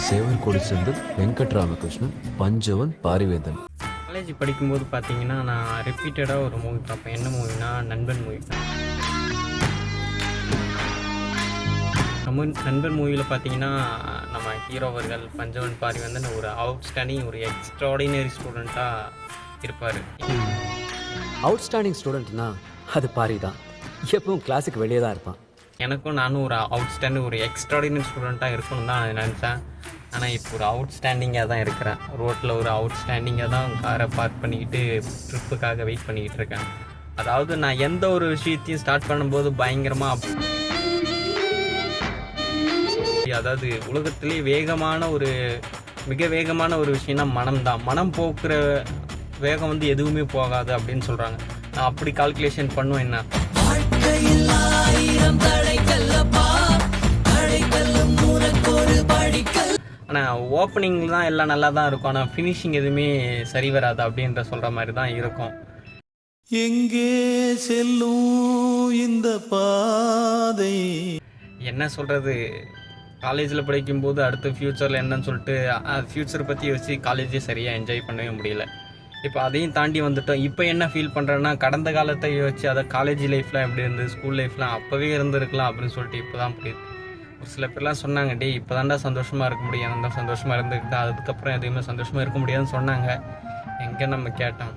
சேவர் கொடிச்செந்தில், Venkataramakrishnan, Panchavan, Parivendhan. College படிக்கும்போது பார்த்தீங்கன்னா நான் ரிப்பீட்டடாக ஒரு மூவி பார்ப்பேன். என்ன மூவினா நண்பன் மூவி. நண்பன் மூவியில் பார்த்தீங்கன்னா நம்ம ஹீரோ அவர்கள் பஞ்சவன் பாரிவேந்தன் ஒரு அவுட்ஸ்டாண்டிங் ஒரு எக்ஸ்ட்ராடினரி ஸ்டூடெண்ட்டாக இருப்பார். அவுட்ஸ்டாண்டிங் ஸ்டூடெண்ட்னா அது பாரி தான். எப்பவும் கிளாஸுக்கு வெளியே தான் இருப்பான். நானும் ஒரு அவுட்ஸ்டாண்டிங் ஒரு எக்ஸ்ட்ராடினரி ஸ்டூடெண்ட்டாக இருக்கணும்னு தான் நினச்சேன். ஆனால் இப்போ ஒரு அவுட்ஸ்டாண்டிங்காக தான் இருக்கிறேன். ரோட்டில் ஒரு அவுட்ஸ்டாண்டிங்காக தான் காரை பார்க் பண்ணிக்கிட்டு ட்ரிப்புக்காக வெயிட் பண்ணிக்கிட்டு இருக்கேன். அதாவது நான் எந்த ஒரு விஷயத்தையும் ஸ்டார்ட் பண்ணும்போது பயங்கரமாக, அதாவது உலகத்திலே மிக வேகமான ஒரு விஷயம்னா மனம் தான். மனம் போக்குற வேகம் வந்து எதுவுமே போகாது அப்படின்னு சொல்கிறாங்க. நான் அப்படி கால்குலேஷன் பண்ணுவேன். என்ன ஆனால் ஓப்பனிங் தான் எல்லாம் நல்லா தான் இருக்கும், ஆனால் ஃபினிஷிங் எதுவுமே சரி வராது அப்படின்ற சொல்கிற மாதிரி தான் இருக்கும். எங்கே செல்லும் இந்த பாதை என்ன சொல்கிறது, காலேஜில் படிக்கும்போது அடுத்த ஃப்யூச்சரில் என்னன்னு சொல்லிட்டு ஃப்யூச்சர் பற்றி யோசிச்சு காலேஜே சரியாக என்ஜாய் பண்ணவே முடியல. இப்போ அதையும் தாண்டி வந்துட்டோம். இப்போ என்ன ஃபீல் பண்ணுறேன்னா, கடந்த காலத்தை யோசிச்சு அதை காலேஜ் லைஃப்லாம் எப்படி இருந்தது, ஸ்கூல் லைஃப்லாம் அப்போவே இருந்திருக்கலாம் அப்படின்னு சொல்லிட்டு இப்போ தான் புரியுது. ஒரு சில பேர்லாம் சொன்னாங்க, டே இப்போ தாண்டா சந்தோஷமாக இருக்க முடியும், அந்த சந்தோஷமாக இருந்துக்கிட்டா அதுக்கப்புறம் எதுவுமே சந்தோஷமாக இருக்க முடியாதுன்னு சொன்னாங்க. எங்கே நம்ம கேட்டோம்.